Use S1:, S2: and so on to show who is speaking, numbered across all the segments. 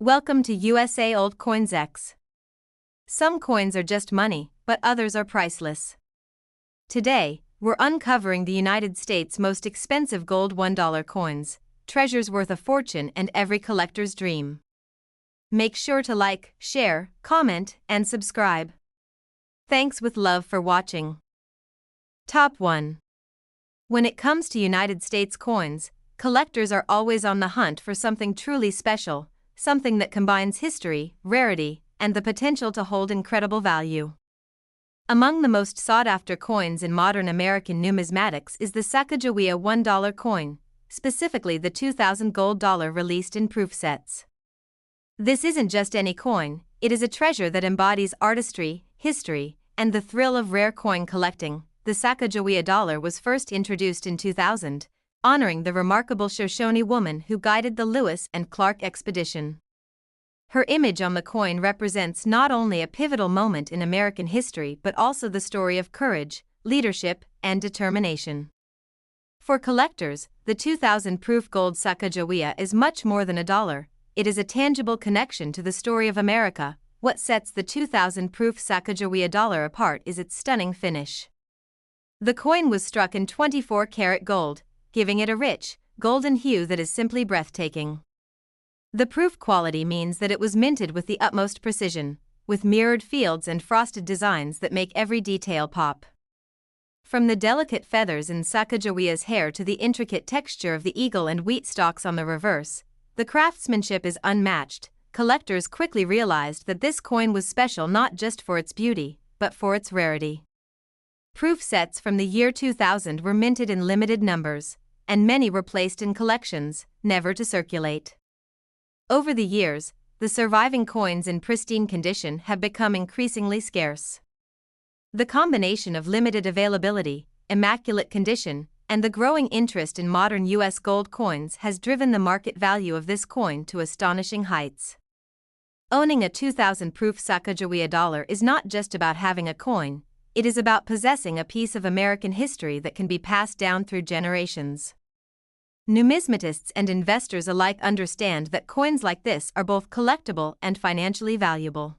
S1: Welcome to USA Old coinsX. Some coins are just money, but others are priceless. Today, we're uncovering the United States' most expensive gold $1 coins, treasures worth a fortune and every collector's dream. Make sure to like, share, comment, and subscribe. Thanks with love for watching. Top 1. When it comes to United States coins, collectors are always on the hunt for something truly special, something that combines history, rarity, and the potential to hold incredible value. Among the most sought-after coins in modern American numismatics is the Sacagawea $1 coin, specifically the 2000 gold dollar released in proof sets. This isn't just any coin, it is a treasure that embodies artistry, history, and the thrill of rare coin collecting. The Sacagawea dollar was first introduced in 2000, honoring the remarkable Shoshone woman who guided the Lewis and Clark expedition. Her image on the coin represents not only a pivotal moment in American history but also the story of courage, leadership, and determination. For collectors, the 2000 proof gold Sacagawea is much more than a dollar. It is a tangible connection to the story of America. What sets the 2000 proof Sacagawea dollar apart is its stunning finish. The coin was struck in 24-karat gold, giving it a rich, golden hue that is simply breathtaking. The proof quality means that it was minted with the utmost precision, with mirrored fields and frosted designs that make every detail pop. From the delicate feathers in Sacagawea's hair to the intricate texture of the eagle and wheat stalks on the reverse, the craftsmanship is unmatched. Collectors quickly realized that this coin was special not just for its beauty, but for its rarity. Proof sets from the year 2000 were minted in limited numbers, and many were placed in collections, never to circulate. Over the years, the surviving coins in pristine condition have become increasingly scarce. The combination of limited availability, immaculate condition, and the growing interest in modern U.S. gold coins has driven the market value of this coin to astonishing heights. Owning a 2000 proof Sacagawea dollar is not just about having a coin, it is about possessing a piece of American history that can be passed down through generations. Numismatists and investors alike understand that coins like this are both collectible and financially valuable.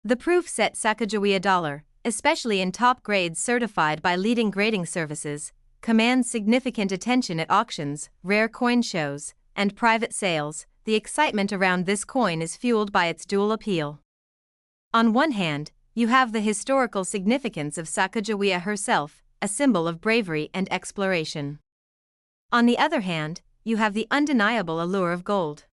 S1: The proof set Sacagawea dollar, especially in top grades certified by leading grading services, commands significant attention at auctions, rare coin shows, and private sales. The excitement around this coin is fueled by its dual appeal. On one hand, you have the historical significance of Sacagawea herself, a symbol of bravery and exploration. On the other hand, you have the undeniable allure of gold.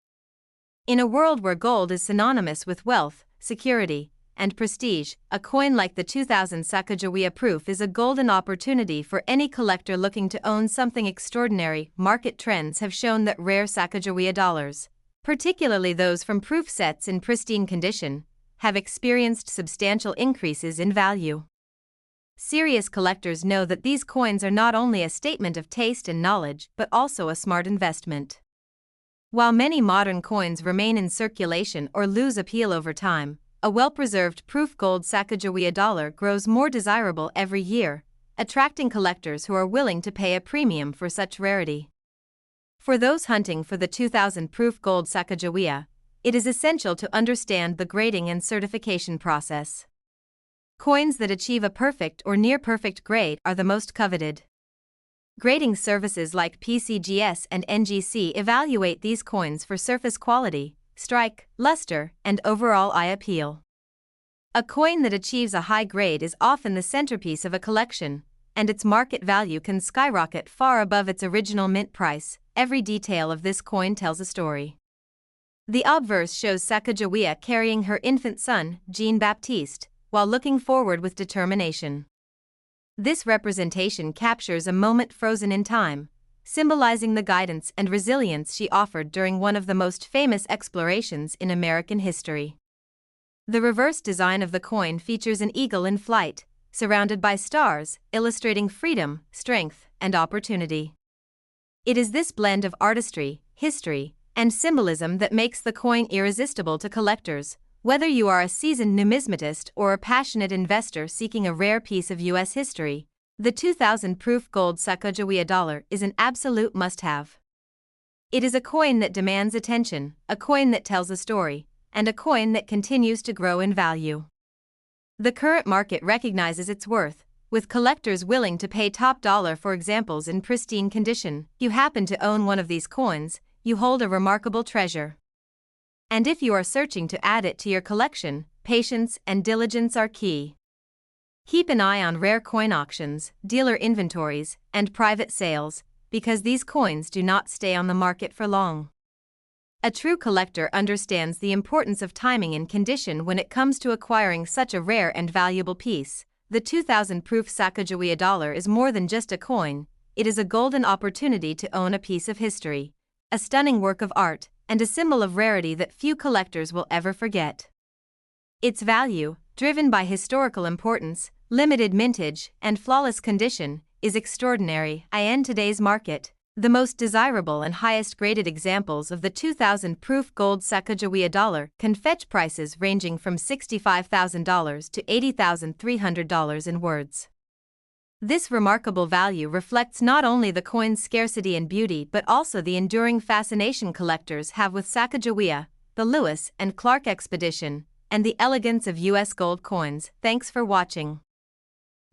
S1: In a world where gold is synonymous with wealth, security, and prestige, a coin like the 2000 Sacagawea proof is a golden opportunity for any collector looking to own something extraordinary. Market trends have shown that rare Sacagawea dollars, particularly those from proof sets in pristine condition, have experienced substantial increases in value. Serious collectors know that these coins are not only a statement of taste and knowledge but also a smart investment. While many modern coins remain in circulation or lose appeal over time, a well-preserved proof gold Sacagawea dollar grows more desirable every year, attracting collectors who are willing to pay a premium for such rarity. For those hunting for the 2000 proof gold Sacagawea, it is essential to understand the grading and certification process. Coins that achieve a perfect or near-perfect grade are the most coveted. Grading services like PCGS and NGC evaluate these coins for surface quality, strike, luster, and overall eye appeal. A coin that achieves a high grade is often the centerpiece of a collection, and its market value can skyrocket far above its original mint price. Every detail of this coin tells a story. The obverse shows Sacagawea carrying her infant son, Jean-Baptiste, while looking forward with determination. This representation captures a moment frozen in time, symbolizing the guidance and resilience she offered during one of the most famous explorations in American history. The reverse design of the coin features an eagle in flight, surrounded by stars, illustrating freedom, strength, and opportunity. It is this blend of artistry, history, and symbolism that makes the coin irresistible to collectors. Whether you are a seasoned numismatist or a passionate investor seeking a rare piece of U.S. history, the 2000 proof gold Sacagawea dollar is an absolute must-have. It is a coin that demands attention, a coin that tells a story, and a coin that continues to grow in value. The current market recognizes its worth, with collectors willing to pay top dollar for examples in pristine condition. If you happen to own one of these coins, you hold a remarkable treasure. And if you are searching to add it to your collection, patience and diligence are key. Keep an eye on rare coin auctions, dealer inventories, and private sales, because these coins do not stay on the market for long. A true collector understands the importance of timing and condition when it comes to acquiring such a rare and valuable piece. The 2000 proof Sacagawea dollar is more than just a coin, it is a golden opportunity to own a piece of history, a stunning work of art, and a symbol of rarity that few collectors will ever forget. Its value, driven by historical importance, limited mintage, and flawless condition, is extraordinary. In today's market, the most desirable and highest graded examples of the 2000 proof gold Sacagawea dollar can fetch prices ranging from $65,000 to $80,300 in words. This remarkable value reflects not only the coin's scarcity and beauty but also the enduring fascination collectors have with Sacagawea, the Lewis and Clark expedition, and the elegance of U.S. gold coins. Thanks for watching.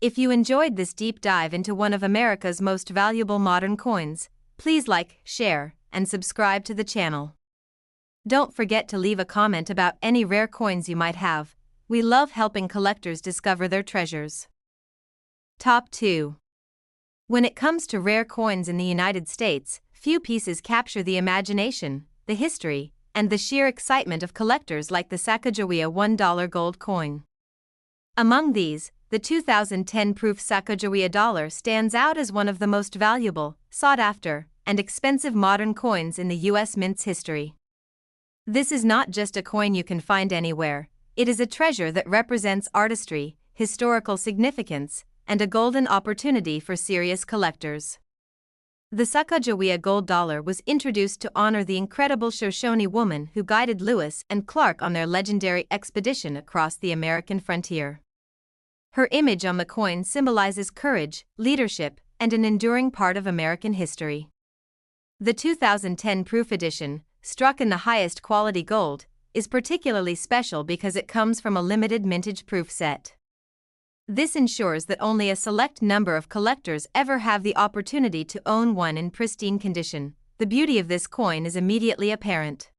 S1: If you enjoyed this deep dive into one of America's most valuable modern coins, please like, share, and subscribe to the channel. Don't forget to leave a comment about any rare coins you might have. We love helping collectors discover their treasures. Top 2. When it comes to rare coins in the United States, few pieces capture the imagination, the history, and the sheer excitement of collectors like the Sacagawea $1 gold coin. Among these, the 2010 proof Sacagawea dollar stands out as one of the most valuable, sought-after, and expensive modern coins in the U.S. Mint's history. This is not just a coin you can find anywhere, it is a treasure that represents artistry, historical significance, and a golden opportunity for serious collectors. The Sacagawea Gold Dollar was introduced to honor the incredible Shoshone woman who guided Lewis and Clark on their legendary expedition across the American frontier. Her image on the coin symbolizes courage, leadership, and an enduring part of American history. The 2010 proof edition, struck in the highest quality gold, is particularly special because it comes from a limited mintage proof set. This ensures that only a select number of collectors ever have the opportunity to own one in pristine condition. The beauty of this coin is immediately apparent.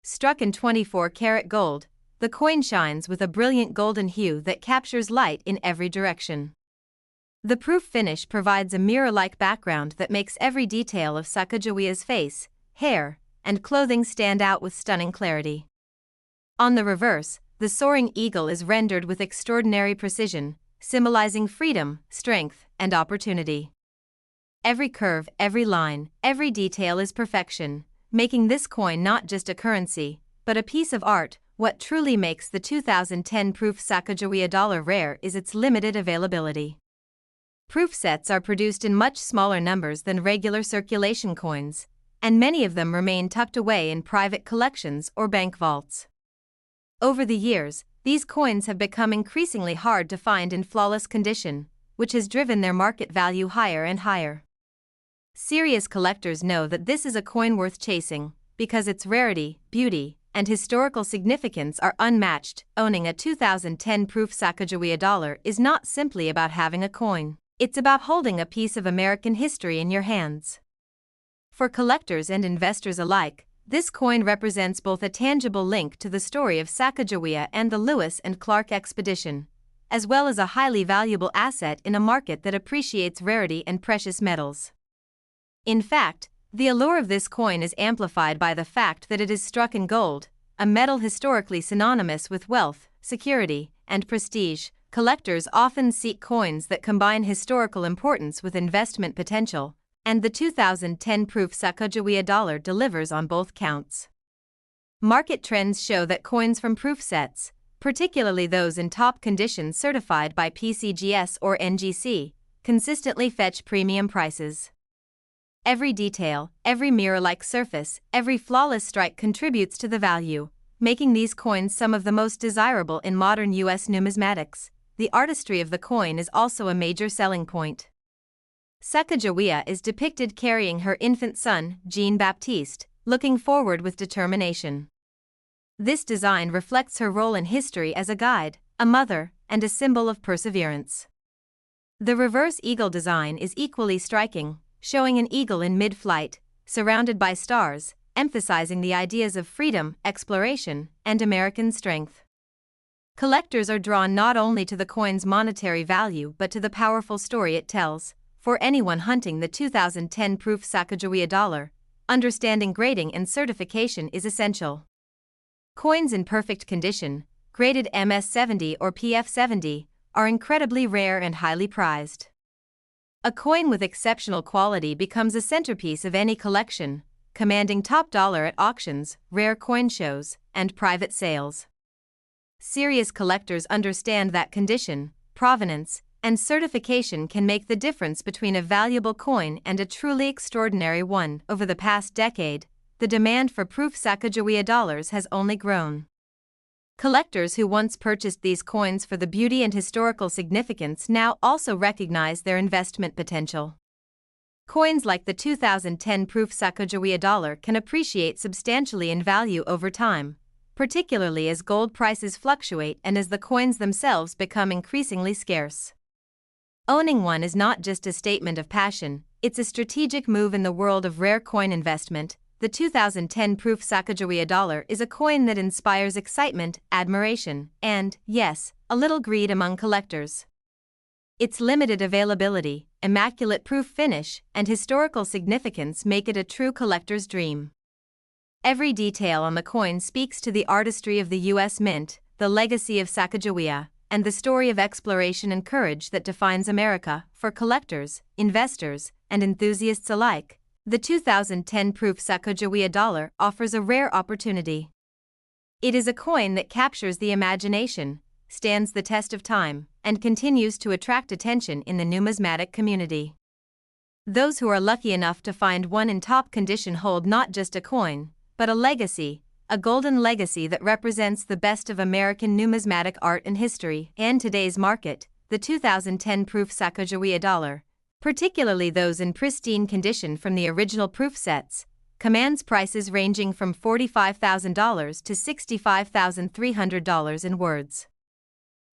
S1: Struck in 24-karat gold, the coin shines with a brilliant golden hue that captures light in every direction. The proof finish provides a mirror-like background that makes every detail of Sacagawea's face, hair, and clothing stand out with stunning clarity. On the reverse, the soaring eagle is rendered with extraordinary precision, symbolizing freedom, strength, and opportunity. Every curve, every line, every detail is perfection, making this coin not just a currency, but a piece of art. What truly makes the 2010 proof Sacagawea dollar rare is its limited availability. Proof sets are produced in much smaller numbers than regular circulation coins, and many of them remain tucked away in private collections or bank vaults. Over the years, these coins have become increasingly hard to find in flawless condition, which has driven their market value higher and higher. Serious collectors know that this is a coin worth chasing, because its rarity, beauty, and historical significance are unmatched. Owning a 2010 proof Sacagawea dollar is not simply about having a coin, it's about holding a piece of American history in your hands. For collectors and investors alike, this coin represents both a tangible link to the story of Sacagawea and the Lewis and Clark expedition, as well as a highly valuable asset in a market that appreciates rarity and precious metals. In fact, the allure of this coin is amplified by the fact that it is struck in gold, a metal historically synonymous with wealth, security, and prestige. Collectors often seek coins that combine historical importance with investment potential, and the 2010 proof Sacagawea dollar delivers on both counts. Market trends show that coins from proof sets, particularly those in top condition certified by PCGS or NGC, consistently fetch premium prices. Every detail, every mirror-like surface, every flawless strike contributes to the value, making these coins some of the most desirable in modern U.S. numismatics. The artistry of the coin is also a major selling point. Sacagawea is depicted carrying her infant son, Jean-Baptiste, looking forward with determination. This design reflects her role in history as a guide, a mother, and a symbol of perseverance. The reverse eagle design is equally striking, showing an eagle in mid-flight, surrounded by stars, emphasizing the ideas of freedom, exploration, and American strength. Collectors are drawn not only to the coin's monetary value but to the powerful story it tells. For anyone hunting the 2010 proof Sacagawea dollar, understanding grading and certification is essential. Coins in perfect condition, graded MS70 or PF70, are incredibly rare and highly prized. A coin with exceptional quality becomes a centerpiece of any collection, commanding top dollar at auctions, rare coin shows, and private sales. Serious collectors understand that condition, provenance, and certification can make the difference between a valuable coin and a truly extraordinary one. Over the past decade, the demand for proof Sacagawea dollars has only grown. Collectors who once purchased these coins for the beauty and historical significance now also recognize their investment potential. Coins like the 2010 proof Sacagawea dollar can appreciate substantially in value over time, particularly as gold prices fluctuate and as the coins themselves become increasingly scarce. Owning one is not just a statement of passion, it's a strategic move in the world of rare coin investment. The 2010 proof Sacagawea dollar is a coin that inspires excitement, admiration, and, yes, a little greed among collectors. Its limited availability, immaculate proof finish, and historical significance make it a true collector's dream. Every detail on the coin speaks to the artistry of the U.S. Mint, the legacy of Sacagawea, and the story of exploration and courage that defines America. For collectors, investors, and enthusiasts alike, the 2010 proof Sacagawea dollar offers a rare opportunity. It is a coin that captures the imagination, stands the test of time, and continues to attract attention in the numismatic community. Those who are lucky enough to find one in top condition hold not just a coin, but a legacy, a golden legacy that represents the best of American numismatic art and history. In today's market, the 2010 proof Sacagawea dollar, particularly those in pristine condition from the original proof sets, commands prices ranging from $45,000 to $65,300 in words.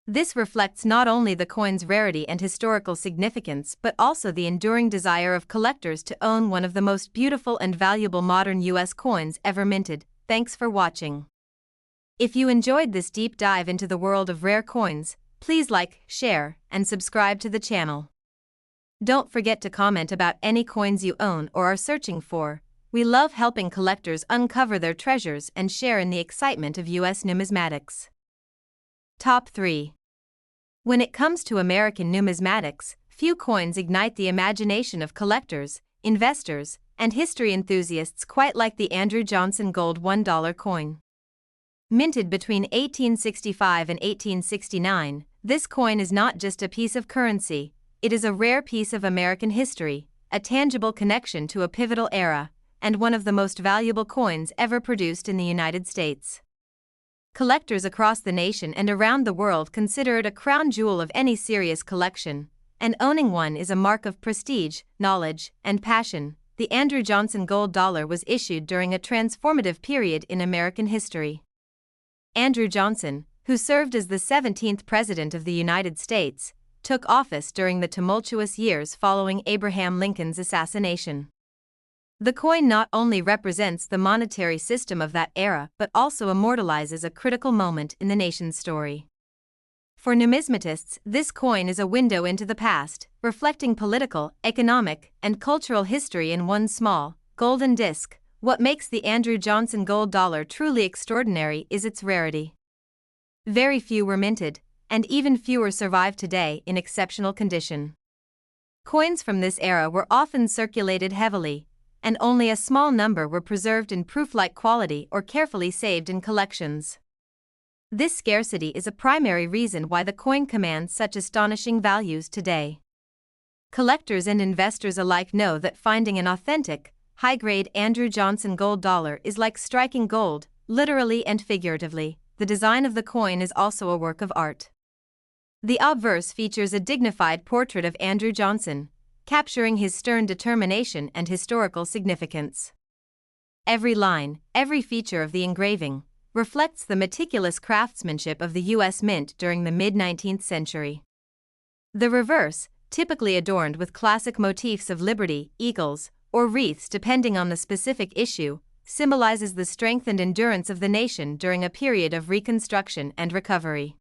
S1: This reflects not only the coin's rarity and historical significance but also the enduring desire of collectors to own one of the most beautiful and valuable modern U.S. coins ever minted. Thanks for watching. If you enjoyed this deep dive into the world of rare coins, please like, share, and subscribe to the channel. Don't forget to comment about any coins you own or are searching for. We love helping collectors uncover their treasures and share in the excitement of U.S. numismatics. Top 3. When it comes to American numismatics, few coins ignite the imagination of collectors, investors, and history enthusiasts quite like the Andrew Johnson Gold $1 coin. Minted between 1865 and 1869, this coin is not just a piece of currency, it is a rare piece of American history, a tangible connection to a pivotal era, and one of the most valuable coins ever produced in the United States. Collectors across the nation and around the world consider it a crown jewel of any serious collection, and owning one is a mark of prestige, knowledge, and passion. The Andrew Johnson Gold Dollar was issued during a transformative period in American history. Andrew Johnson, who served as the 17th President of the United States, took office during the tumultuous years following Abraham Lincoln's assassination. The coin not only represents the monetary system of that era but also immortalizes a critical moment in the nation's story. For numismatists, this coin is a window into the past, reflecting political, economic, and cultural history in one small, golden disc. What makes the Andrew Johnson Gold Dollar truly extraordinary is its rarity. Very few were minted, and even fewer survive today in exceptional condition. Coins from this era were often circulated heavily, and only a small number were preserved in proof-like quality or carefully saved in collections. This scarcity is a primary reason why the coin commands such astonishing values today. Collectors and investors alike know that finding an authentic, high-grade Andrew Johnson Gold Dollar is like striking gold, literally and figuratively. The design of the coin is also a work of art. The obverse features a dignified portrait of Andrew Johnson, capturing his stern determination and historical significance. Every line, every feature of the engraving, reflects the meticulous craftsmanship of the U.S. Mint during the mid-19th century. The reverse, typically adorned with classic motifs of liberty, eagles, or wreaths depending on the specific issue, symbolizes the strength and endurance of the nation during a period of reconstruction and recovery.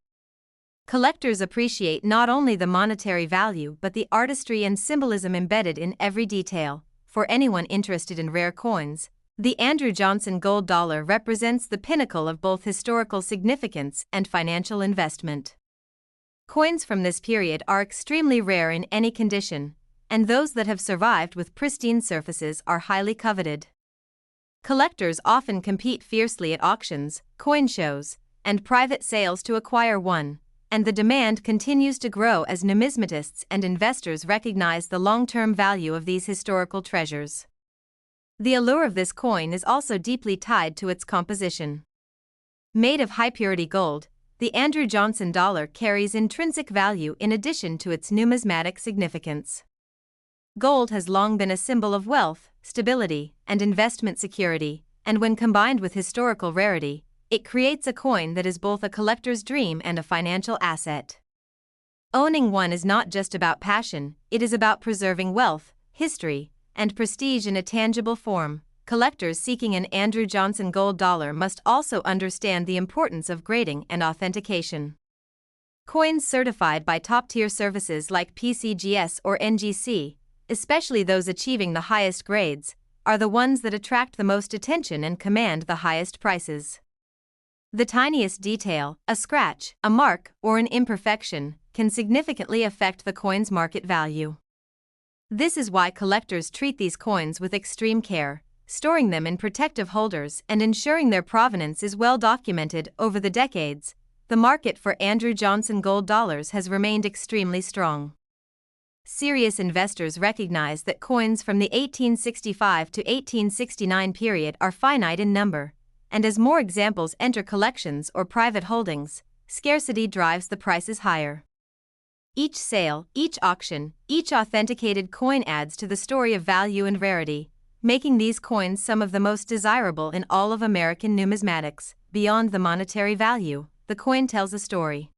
S1: Collectors appreciate not only the monetary value but the artistry and symbolism embedded in every detail. For anyone interested in rare coins, the Andrew Johnson Gold Dollar represents the pinnacle of both historical significance and financial investment. Coins from this period are extremely rare in any condition, and those that have survived with pristine surfaces are highly coveted. Collectors often compete fiercely at auctions, coin shows, and private sales to acquire one, and the demand continues to grow as numismatists and investors recognize the long-term value of these historical treasures. The allure of this coin is also deeply tied to its composition. Made of high-purity gold, the Andrew Johnson dollar carries intrinsic value in addition to its numismatic significance. Gold has long been a symbol of wealth, stability, and investment security, and when combined with historical rarity, it creates a coin that is both a collector's dream and a financial asset. Owning one is not just about passion, it is about preserving wealth, history, and prestige in a tangible form. Collectors seeking an Andrew Johnson Gold Dollar must also understand the importance of grading and authentication. Coins certified by top-tier services like PCGS or NGC, especially those achieving the highest grades, are the ones that attract the most attention and command the highest prices. The tiniest detail, a scratch, a mark, or an imperfection, can significantly affect the coin's market value. This is why collectors treat these coins with extreme care, storing them in protective holders and ensuring their provenance is well documented. Over the decades, the market for Andrew Johnson Gold Dollars has remained extremely strong. Serious investors recognize that coins from the 1865 to 1869 period are finite in number, and as more examples enter collections or private holdings, scarcity drives the prices higher. Each sale, each auction, each authenticated coin adds to the story of value and rarity, making these coins some of the most desirable in all of American numismatics. Beyond the monetary value, the coin tells a story.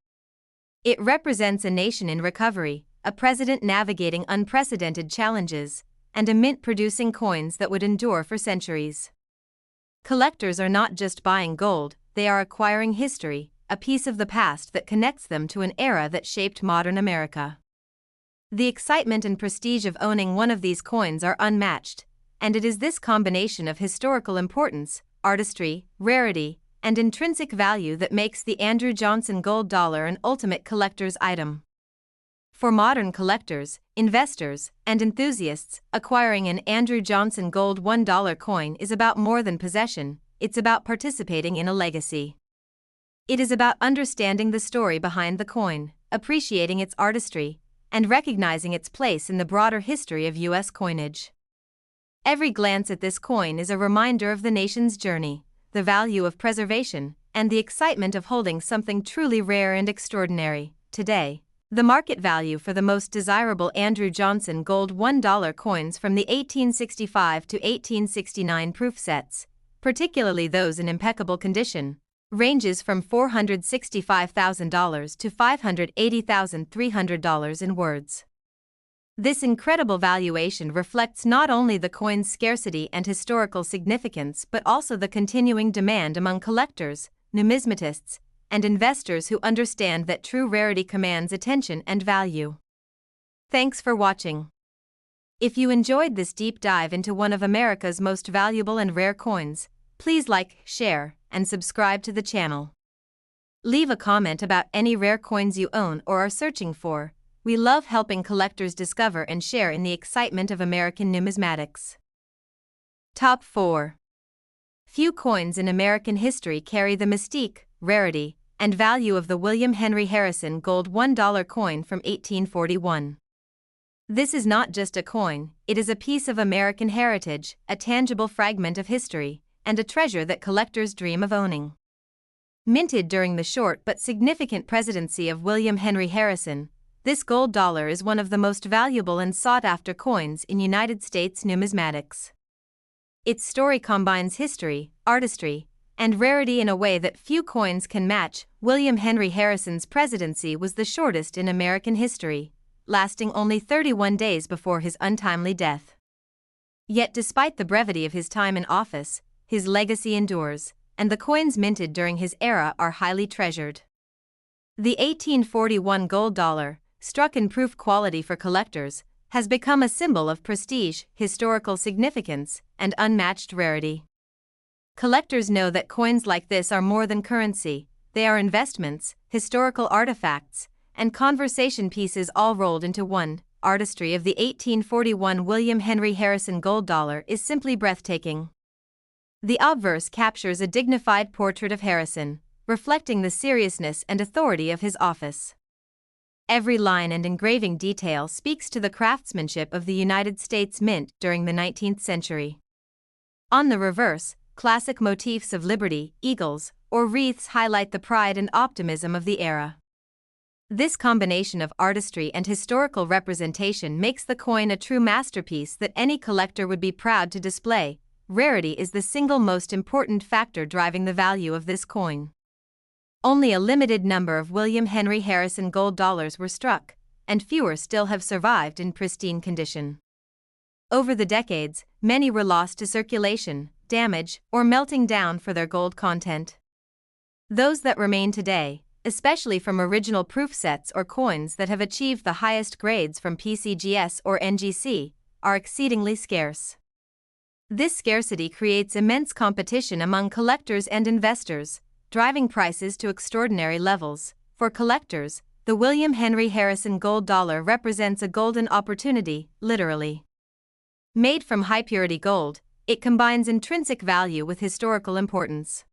S1: It represents a nation in recovery, a president navigating unprecedented challenges, and a mint producing coins that would endure for centuries. Collectors are not just buying gold, they are acquiring history, a piece of the past that connects them to an era that shaped modern America. The excitement and prestige of owning one of these coins are unmatched, and it is this combination of historical importance, artistry, rarity, and intrinsic value that makes the Andrew Johnson Gold Dollar an ultimate collector's item. For modern collectors, investors, and enthusiasts, acquiring an Andrew Johnson Gold $1 coin is about more than possession, it's about participating in a legacy. It is about understanding the story behind the coin, appreciating its artistry, and recognizing its place in the broader history of U.S. coinage. Every glance at this coin is a reminder of the nation's journey, the value of preservation, and the excitement of holding something truly rare and extraordinary. Today, the market value for the most desirable Andrew Johnson Gold $1 coins from the 1865 to 1869 proof sets, particularly those in impeccable condition, ranges from $465,000 to $580,300 in words. This incredible valuation reflects not only the coin's scarcity and historical significance but also the continuing demand among collectors, numismatists, and investors who understand that true rarity commands attention and value. Thanks for watching. If you enjoyed this deep dive into one of America's most valuable and rare coins, please like, share, and subscribe to the channel. Leave a comment about any rare coins you own or are searching for. We love helping collectors discover and share in the excitement of American numismatics. Top 4. Few coins in American history carry the mystique, rarity, and value of the William Henry Harrison Gold $1 coin from 1841. This is not just a coin, it is a piece of American heritage, a tangible fragment of history, and a treasure that collectors dream of owning. Minted during the short but significant presidency of William Henry Harrison, this gold dollar is one of the most valuable and sought-after coins in United States numismatics. Its story combines history, artistry, and rarity in a way that few coins can match. William Henry Harrison's presidency was the shortest in American history, lasting only 31 days before his untimely death. Yet despite the brevity of his time in office, his legacy endures, and the coins minted during his era are highly treasured. The 1841 gold dollar, struck in proof quality for collectors, has become a symbol of prestige, historical significance, and unmatched rarity. Collectors know that coins like this are more than currency, they are investments, historical artifacts, and conversation pieces all rolled into one. Artistry of the 1841 William Henry Harrison gold dollar is simply breathtaking. The obverse captures a dignified portrait of Harrison, reflecting the seriousness and authority of his office. Every line and engraving detail speaks to the craftsmanship of the United States Mint during the 19th century. On the reverse, classic motifs of liberty, eagles, or wreaths highlight the pride and optimism of the era. This combination of artistry and historical representation makes the coin a true masterpiece that any collector would be proud to display. Rarity is the single most important factor driving the value of this coin. Only a limited number of William Henry Harrison gold dollars were struck, and fewer still have survived in pristine condition. Over the decades, many were lost to circulation, damage, or melting down for their gold content. Those that remain today, especially from original proof sets or coins that have achieved the highest grades from PCGS or NGC, are exceedingly scarce. This scarcity creates immense competition among collectors and investors, driving prices to extraordinary levels. For collectors, the William Henry Harrison gold dollar represents a golden opportunity, literally. Made from high-purity gold, it combines intrinsic value with historical importance.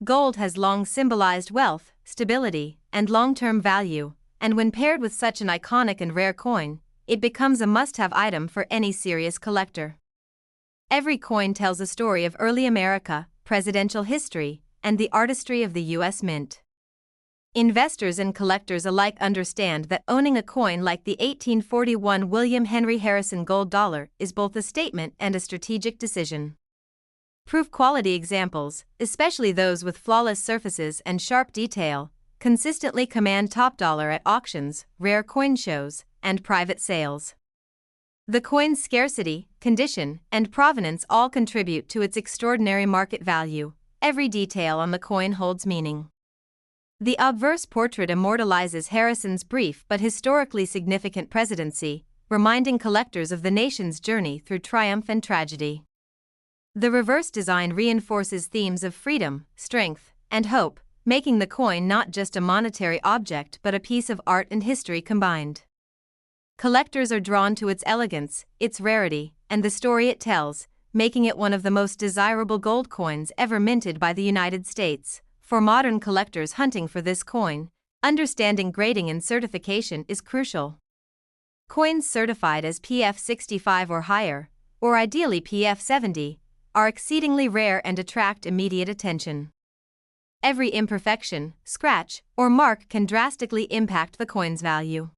S1: Gold has long symbolized wealth, stability, and long-term value, and when paired with such an iconic and rare coin, it becomes a must-have item for any serious collector. Every coin tells a story of early America, presidential history, and the artistry of the U.S. Mint. Investors and collectors alike understand that owning a coin like the 1841 William Henry Harrison gold dollar is both a statement and a strategic decision. Proof quality examples, especially those with flawless surfaces and sharp detail, consistently command top dollar at auctions, rare coin shows, and private sales. The coin's scarcity, condition, and provenance all contribute to its extraordinary market value. Every detail on the coin holds meaning. The obverse portrait immortalizes Harrison's brief but historically significant presidency, reminding collectors of the nation's journey through triumph and tragedy. The reverse design reinforces themes of freedom, strength, and hope, making the coin not just a monetary object but a piece of art and history combined. Collectors are drawn to its elegance, its rarity, and the story it tells, making it one of the most desirable gold coins ever minted by the United States. For modern collectors hunting for this coin, understanding grading and certification is crucial. Coins certified as PF 65 or higher, or ideally PF 70, are exceedingly rare and attract immediate attention. Every imperfection, scratch, or mark can drastically impact the coin's value.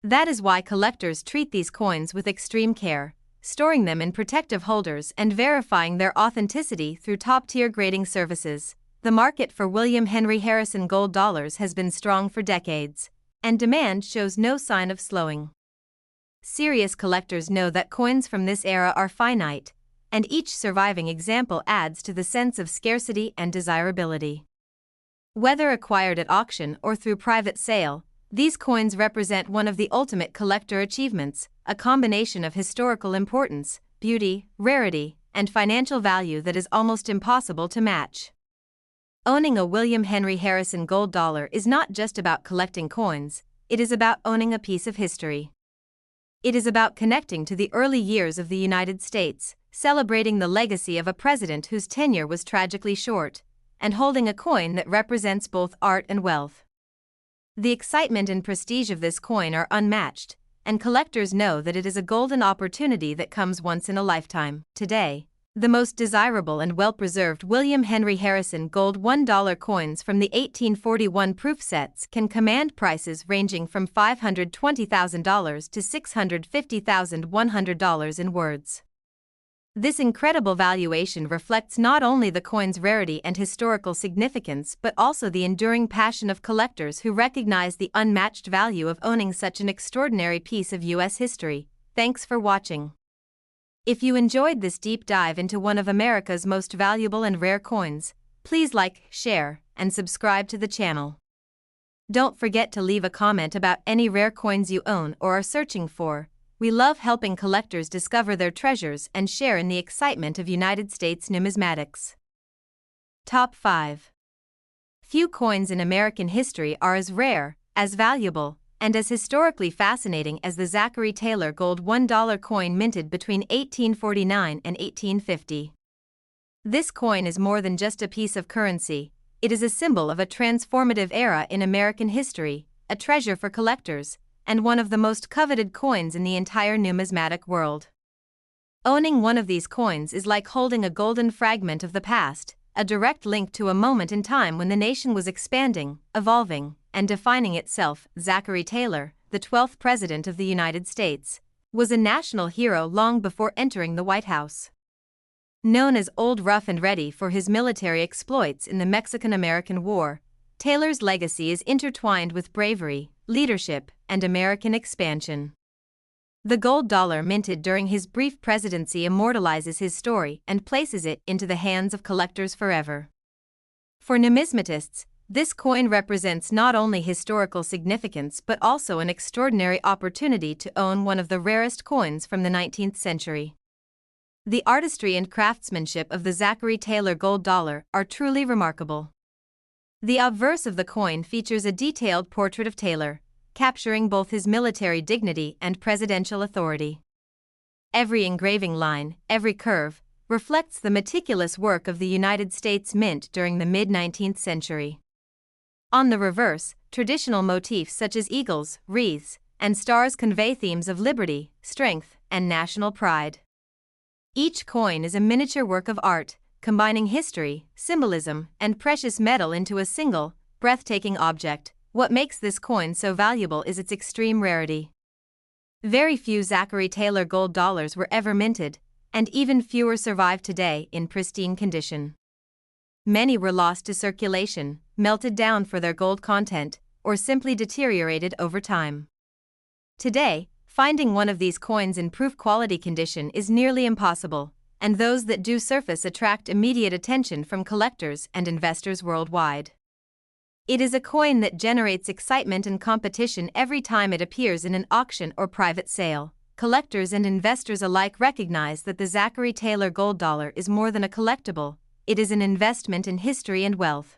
S1: That is why collectors treat these coins with extreme care, storing them in protective holders and verifying their authenticity through top-tier grading services. The market for William Henry Harrison gold dollars has been strong for decades, and demand shows no sign of slowing. Serious collectors know that coins from this era are finite, and each surviving example adds to the sense of scarcity and desirability. Whether acquired at auction or through private sale, these coins represent one of the ultimate collector achievements, a combination of historical importance, beauty, rarity, and financial value that is almost impossible to match. Owning a William Henry Harrison gold dollar is not just about collecting coins, it is about owning a piece of history. It is about connecting to the early years of the United States, celebrating the legacy of a president whose tenure was tragically short, and holding a coin that represents both art and wealth. The excitement and prestige of this coin are unmatched, and collectors know that it is a golden opportunity that comes once in a lifetime. Today, The most desirable and well-preserved William Henry Harrison gold $1 coins from the 1841 proof sets can command prices ranging from $520,000 to $650,100 in words. This incredible valuation reflects not only the coin's rarity and historical significance but also the enduring passion of collectors who recognize the unmatched value of owning such an extraordinary piece of U.S. history. Thanks for watching. If you enjoyed this deep dive into one of America's most valuable and rare coins, please like, share, and subscribe to the channel. Don't forget to leave a comment about any rare coins you own or are searching for. We love helping collectors discover their treasures and share in the excitement of United States numismatics. Top 5. Few coins in American history are as rare, as valuable, and as historically fascinating as the Zachary Taylor gold $1 coin minted between 1849 and 1850. This coin is more than just a piece of currency, it is a symbol of a transformative era in American history, a treasure for collectors, and one of the most coveted coins in the entire numismatic world. Owning one of these coins is like holding a golden fragment of the past, a direct link to a moment in time when the nation was expanding, evolving, and defining itself. Zachary Taylor, the 12th President of the United States, was a national hero long before entering the White House. Known as Old Rough and Ready for his military exploits in the Mexican-American War, Taylor's legacy is intertwined with bravery, leadership, and American expansion. The gold dollar minted during his brief presidency immortalizes his story and places it into the hands of collectors forever. For numismatists, this coin represents not only historical significance but also an extraordinary opportunity to own one of the rarest coins from the 19th century. The artistry and craftsmanship of the Zachary Taylor gold dollar are truly remarkable. The obverse of the coin features a detailed portrait of Taylor, capturing both his military dignity and presidential authority. Every engraving line, every curve, reflects the meticulous work of the United States Mint during the mid-19th century. On the reverse, traditional motifs such as eagles, wreaths, and stars convey themes of liberty, strength, and national pride. Each coin is a miniature work of art, combining history, symbolism, and precious metal into a single, breathtaking object. What makes this coin so valuable is its extreme rarity. Very few Zachary Taylor gold dollars were ever minted, and even fewer survive today in pristine condition. Many were lost to circulation, melted down for their gold content, or simply deteriorated over time. Today, finding one of these coins in proof quality condition is nearly impossible, and those that do surface attract immediate attention from collectors and investors worldwide. It is a coin that generates excitement and competition every time it appears in an auction or private sale. Collectors and investors alike recognize that the Zachary Taylor gold dollar is more than a collectible, it is an investment in history and wealth.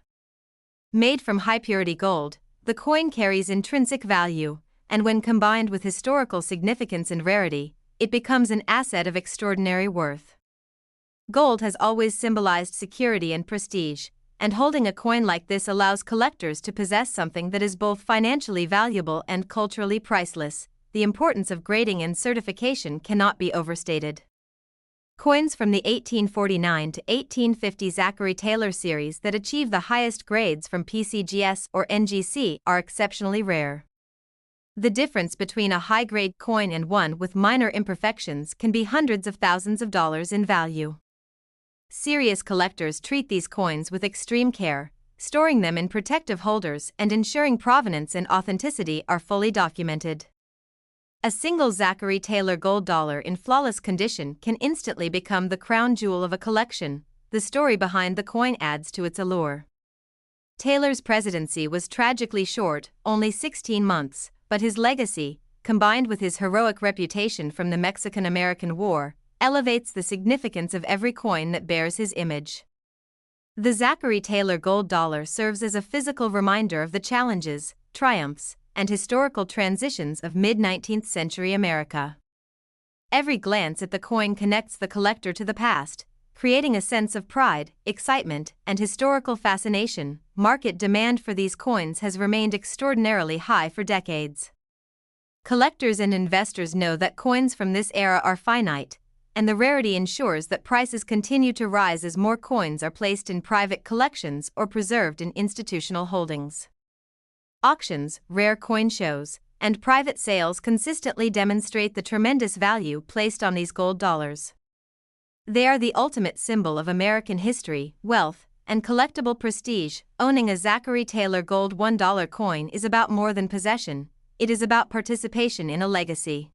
S1: Made from high-purity gold, the coin carries intrinsic value, and when combined with historical significance and rarity, it becomes an asset of extraordinary worth. Gold has always symbolized security and prestige, and holding a coin like this allows collectors to possess something that is both financially valuable and culturally priceless. The importance of grading and certification cannot be overstated. Coins from the 1849 to 1850 Zachary Taylor series that achieve the highest grades from PCGS or NGC are exceptionally rare. The difference between a high-grade coin and one with minor imperfections can be hundreds of thousands of dollars in value. Serious collectors treat these coins with extreme care, storing them in protective holders and ensuring provenance and authenticity are fully documented. A single Zachary Taylor gold dollar in flawless condition can instantly become the crown jewel of a collection. The story behind the coin adds to its allure. Taylor's presidency was tragically short, only 16 months, but his legacy, combined with his heroic reputation from the Mexican-American War, elevates the significance of every coin that bears his image. The Zachary Taylor gold dollar serves as a physical reminder of the challenges, triumphs, and historical transitions of mid-19th century America. Every glance at the coin connects the collector to the past, creating a sense of pride, excitement, and historical fascination. Market demand for these coins has remained extraordinarily high for decades. Collectors and investors know that coins from this era are finite, and the rarity ensures that prices continue to rise as more coins are placed in private collections or preserved in institutional holdings. Auctions, rare coin shows, and private sales consistently demonstrate the tremendous value placed on these gold dollars. They are the ultimate symbol of American history, wealth, and collectible prestige. Owning a Zachary Taylor Gold $1 coin is about more than possession, it is about participation in a legacy.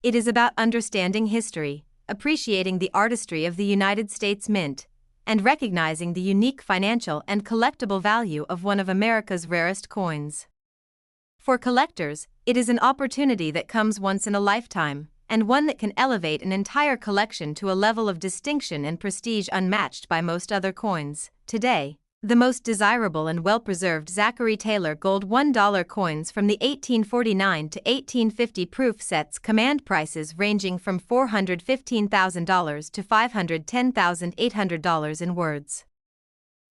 S1: It is about understanding history, appreciating the artistry of the United States Mint, and recognizing the unique financial and collectible value of one of America's rarest coins. For collectors, it is an opportunity that comes once in a lifetime, and one that can elevate an entire collection to a level of distinction and prestige unmatched by most other coins. Today, the most desirable and well-preserved Zachary Taylor Gold $1 coins from the 1849 to 1850 proof sets command prices ranging from $415,000 to $510,800 in words.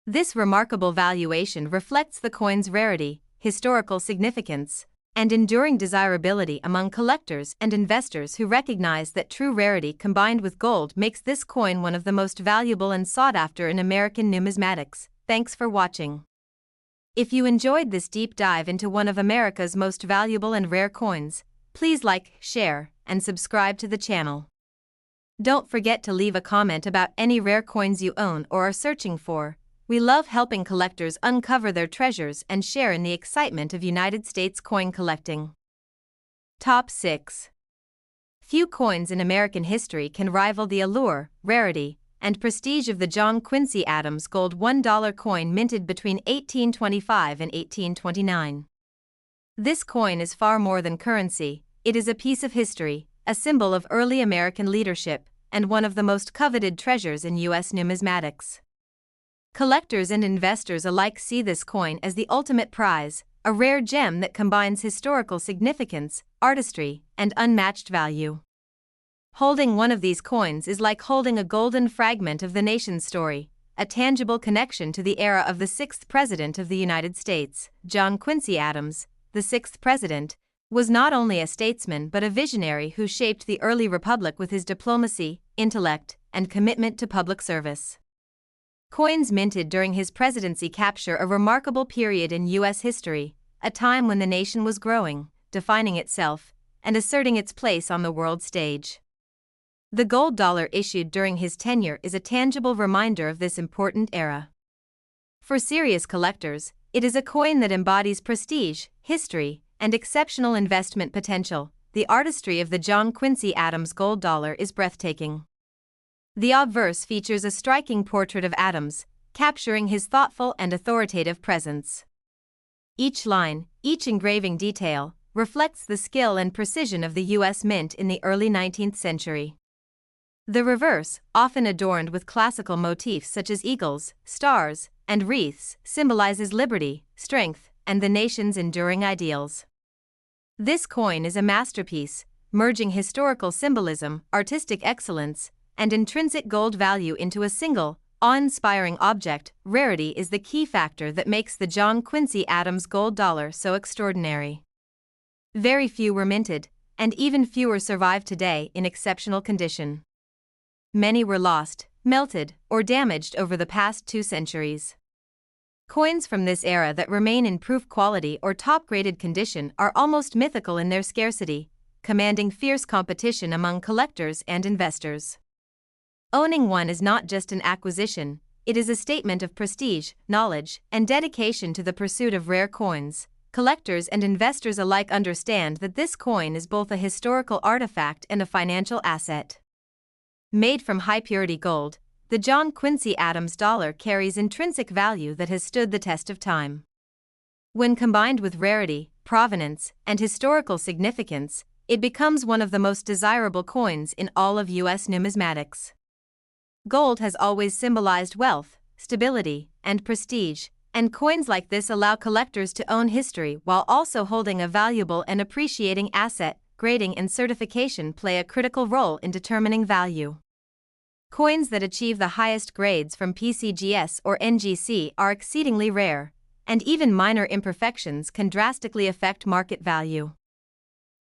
S1: This remarkable valuation reflects the coin's rarity, historical significance, and enduring desirability among collectors and investors who recognize that true rarity combined with gold makes this coin one of the most valuable and sought after in American numismatics. Thanks for watching. If you enjoyed this deep dive into one of America's most valuable and rare coins, please like, share, and subscribe to the channel. Don't forget to leave a comment about any rare coins you own or are searching for. We love helping collectors uncover their treasures and share in the excitement of United States coin collecting. Top 6. Few coins in American history can rival the allure, rarity, and prestige of the John Quincy Adams Gold $1 coin minted between 1825 and 1829. This coin is far more than currency, it is a piece of history, a symbol of early American leadership, and one of the most coveted treasures in U.S. numismatics. Collectors and investors alike see this coin as the ultimate prize, a rare gem that combines historical significance, artistry, and unmatched value. Holding one of these coins is like holding a golden fragment of the nation's story, a tangible connection to the era of the sixth President of the United States. John Quincy Adams, the sixth President, was not only a statesman but a visionary who shaped the early republic with his diplomacy, intellect, and commitment to public service. Coins minted during his presidency capture a remarkable period in U.S. history, a time when the nation was growing, defining itself, and asserting its place on the world stage. The gold dollar issued during his tenure is a tangible reminder of this important era. For serious collectors, it is a coin that embodies prestige, history, and exceptional investment potential. The artistry of the John Quincy Adams Gold Dollar is breathtaking. The obverse features a striking portrait of Adams, capturing his thoughtful and authoritative presence. Each line, each engraving detail, reflects the skill and precision of the U.S. Mint in the early 19th century. The reverse, often adorned with classical motifs such as eagles, stars, and wreaths, symbolizes liberty, strength, and the nation's enduring ideals. This coin is a masterpiece, merging historical symbolism, artistic excellence, and intrinsic gold value into a single, awe-inspiring object. Rarity is the key factor that makes the John Quincy Adams Gold Dollar so extraordinary. Very few were minted, and even fewer survive today in exceptional condition. Many were lost, melted, or damaged over the past 2 centuries. Coins from this era that remain in proof quality or top-graded condition are almost mythical in their scarcity, commanding fierce competition among collectors and investors. Owning one is not just an acquisition, it is a statement of prestige, knowledge, and dedication to the pursuit of rare coins. Collectors and investors alike understand that this coin is both a historical artifact and a financial asset. Made from high-purity gold, the John Quincy Adams dollar carries intrinsic value that has stood the test of time. When combined with rarity, provenance, and historical significance, it becomes one of the most desirable coins in all of U.S. numismatics. Gold has always symbolized wealth, stability, and prestige, and coins like this allow collectors to own history while also holding a valuable and appreciating asset. Grading and certification play a critical role in determining value. Coins that achieve the highest grades from PCGS or NGC are exceedingly rare, and even minor imperfections can drastically affect market value.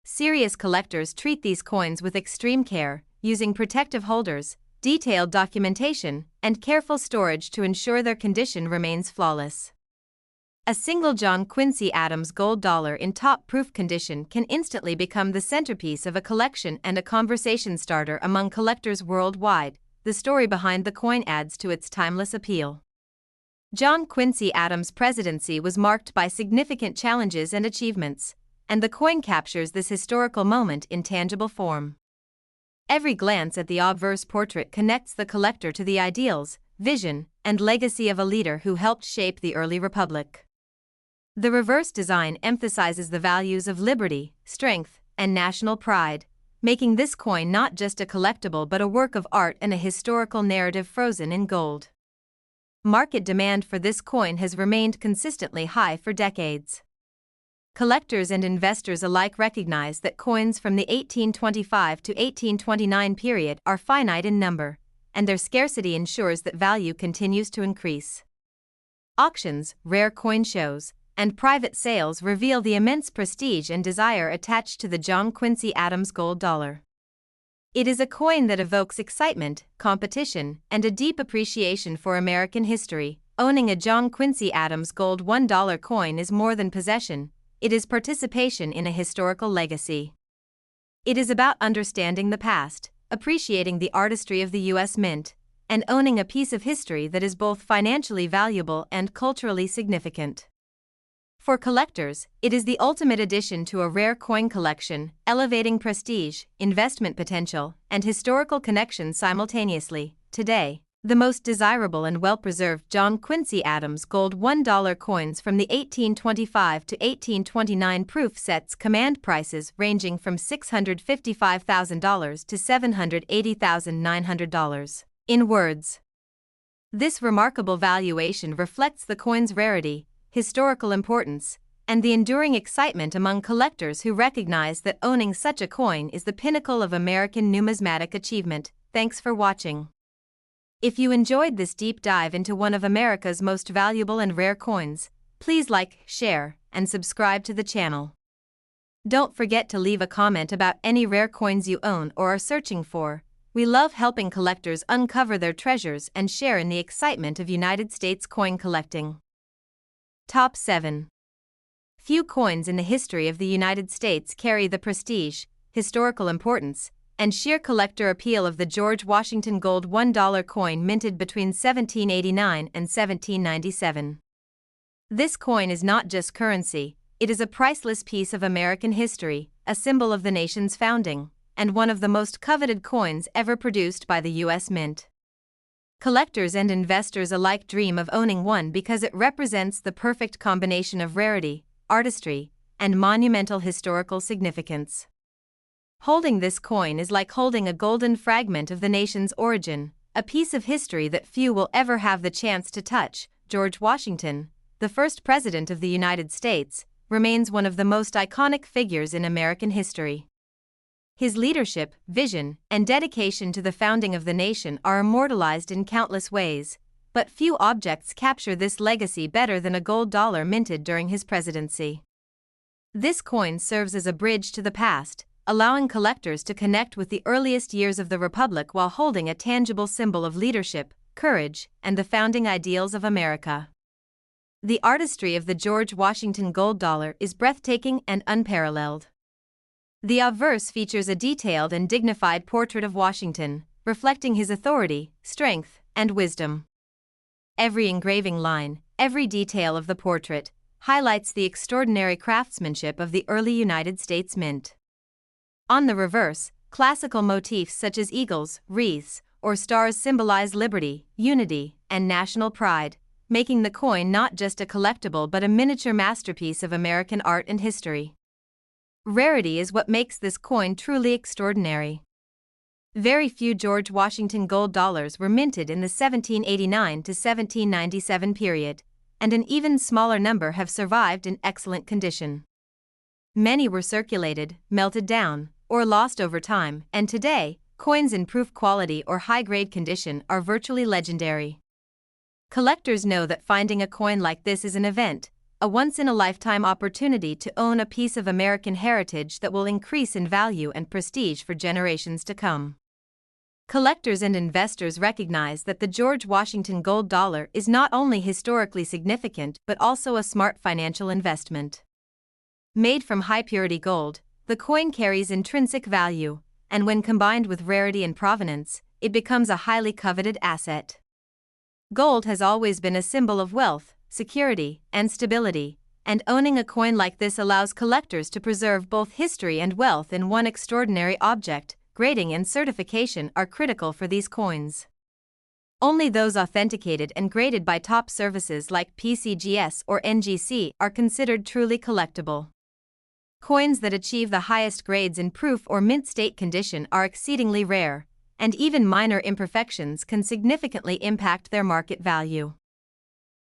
S1: Serious collectors treat these coins with extreme care, using protective holders, detailed documentation, and careful storage to ensure their condition remains flawless. A single John Quincy Adams gold dollar in top-proof condition can instantly become the centerpiece of a collection and a conversation starter among collectors worldwide. The story behind the coin adds to its timeless appeal. John Quincy Adams' presidency was marked by significant challenges and achievements, and the coin captures this historical moment in tangible form. Every glance at the obverse portrait connects the collector to the ideals, vision, and legacy of a leader who helped shape the early republic. The reverse design emphasizes the values of liberty, strength, and national pride, making this coin not just a collectible but a work of art and a historical narrative frozen in gold. Market demand for this coin has remained consistently high for decades. Collectors and investors alike recognize that coins from the 1825 to 1829 period are finite in number, and their scarcity ensures that value continues to increase. Auctions, rare coin shows, and private sales reveal the immense prestige and desire attached to the John Quincy Adams gold dollar. It is a coin that evokes excitement, competition, and a deep appreciation for American history. Owning a John Quincy Adams gold $1 coin is more than possession. It is participation in a historical legacy. It is about understanding the past, appreciating the artistry of the U.S. Mint, and owning a piece of history that is both financially valuable and culturally significant. For collectors, it is the ultimate addition to a rare coin collection, elevating prestige, investment potential, and historical connection simultaneously. Today, the most desirable and well-preserved John Quincy Adams gold $1 coins from the 1825 to 1829 proof sets command prices ranging from $655,000 to $780,900. In words, this remarkable valuation reflects the coin's rarity, historical importance, and the enduring excitement among collectors who recognize that owning such a coin is the pinnacle of American numismatic achievement. Thanks for watching. If you enjoyed this deep dive into one of America's most valuable and rare coins, please like, share, and subscribe to the channel. Don't forget to leave a comment about any rare coins you own or are searching for. We love helping collectors uncover their treasures and share in the excitement of United States coin collecting. Top 7. Few coins in the history of the United States carry the prestige, historical importance, and sheer collector appeal of the George Washington gold $1 coin minted between 1789 and 1797. This coin is not just currency, it is a priceless piece of American history, a symbol of the nation's founding, and one of the most coveted coins ever produced by the U.S. Mint. Collectors and investors alike dream of owning one because it represents the perfect combination of rarity, artistry, and monumental historical significance. Holding this coin is like holding a golden fragment of the nation's origin, a piece of history that few will ever have the chance to touch. George Washington, the first president of the United States, remains one of the most iconic figures in American history. His leadership, vision, and dedication to the founding of the nation are immortalized in countless ways, but few objects capture this legacy better than a gold dollar minted during his presidency. This coin serves as a bridge to the past, allowing collectors to connect with the earliest years of the Republic while holding a tangible symbol of leadership, courage, and the founding ideals of America. The artistry of the George Washington gold dollar is breathtaking and unparalleled. The obverse features a detailed and dignified portrait of Washington, reflecting his authority, strength, and wisdom. Every engraving line, every detail of the portrait, highlights the extraordinary craftsmanship of the early United States Mint. On the reverse, classical motifs such as eagles, wreaths, or stars symbolize liberty, unity, and national pride, making the coin not just a collectible but a miniature masterpiece of American art and history. Rarity is what makes this coin truly extraordinary. Very few George Washington gold dollars were minted in the 1789 to 1797 period, and an even smaller number have survived in excellent condition. Many were circulated, melted down, or lost over time, and today, coins in proof quality or high-grade condition are virtually legendary. Collectors know that finding a coin like this is an event, a once-in-a-lifetime opportunity to own a piece of American heritage that will increase in value and prestige for generations to come. Collectors and investors recognize that the George Washington Gold Dollar is not only historically significant but also a smart financial investment. Made from high-purity gold, the coin carries intrinsic value, and when combined with rarity and provenance, it becomes a highly coveted asset. Gold has always been a symbol of wealth, security, and stability, and owning a coin like this allows collectors to preserve both history and wealth in one extraordinary object. Grading and certification are critical for these coins. Only those authenticated and graded by top services like PCGS or NGC are considered truly collectible. Coins that achieve the highest grades in proof or mint state condition are exceedingly rare, and even minor imperfections can significantly impact their market value.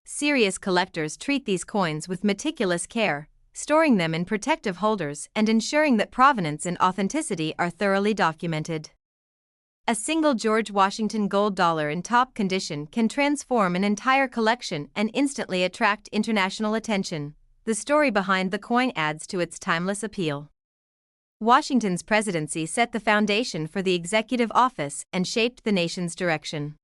S1: Serious collectors treat these coins with meticulous care, storing them in protective holders and ensuring that provenance and authenticity are thoroughly documented. A single George Washington Gold Dollar in top condition can transform an entire collection and instantly attract international attention. The story behind the coin adds to its timeless appeal. Washington's presidency set the foundation for the executive office and shaped the nation's direction.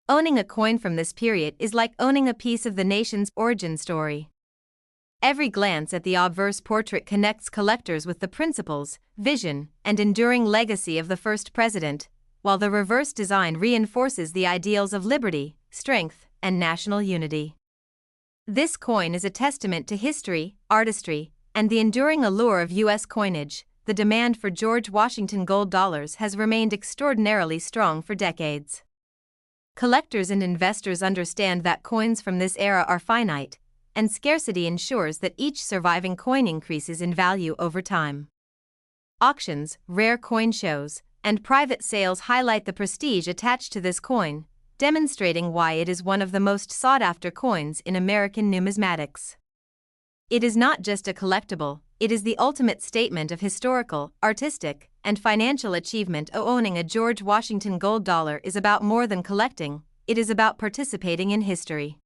S1: Owning a coin from this period is like owning a piece of the nation's origin story. Every glance at the obverse portrait connects collectors with the principles, vision, and enduring legacy of the first president, while the reverse design reinforces the ideals of liberty, strength, and national unity. This coin is a testament to history, artistry, and the enduring allure of U.S. coinage. The demand for George Washington Gold Dollars has remained extraordinarily strong for decades. Collectors and investors understand that coins from this era are finite, and scarcity ensures that each surviving coin increases in value over time. Auctions, rare coin shows, and private sales highlight the prestige attached to this coin, demonstrating why it is one of the most sought-after coins in American numismatics. It is not just a collectible, it is the ultimate statement of historical, artistic, and financial achievement. Owning a George Washington Gold Dollar is about more than collecting, it is about participating in history.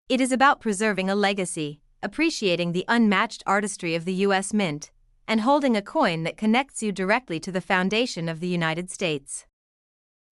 S1: It is about preserving a legacy, appreciating the unmatched artistry of the U.S. Mint, and holding a coin that connects you directly to the foundation of the United States.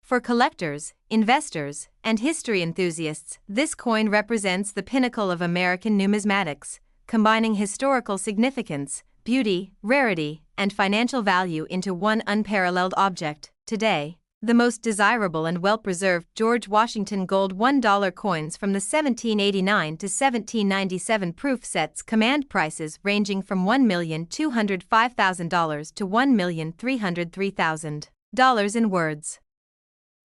S1: For collectors, investors, and history enthusiasts, this coin represents the pinnacle of American numismatics, combining historical significance, beauty, rarity, and financial value into one unparalleled object. Today, the most desirable and well-preserved George Washington Gold $1 coins from the 1789 to 1797 proof sets command prices ranging from $1,205,000 to $1,303,000 in words.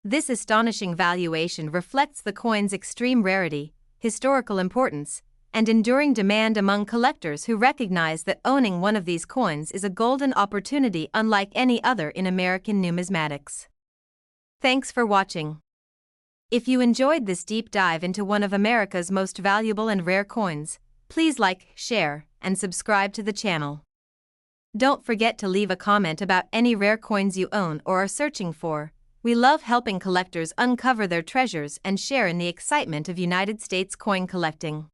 S1: This astonishing valuation reflects the coin's extreme rarity, historical importance, and enduring demand among collectors who recognize that owning one of these coins is a golden opportunity unlike any other in American numismatics. Thanks for watching. If you enjoyed this deep dive into one of America's most valuable and rare coins, please like, share, and subscribe to the channel. Don't forget to leave a comment about any rare coins you own or are searching for. We love helping collectors uncover their treasures and share in the excitement of United States coin collecting.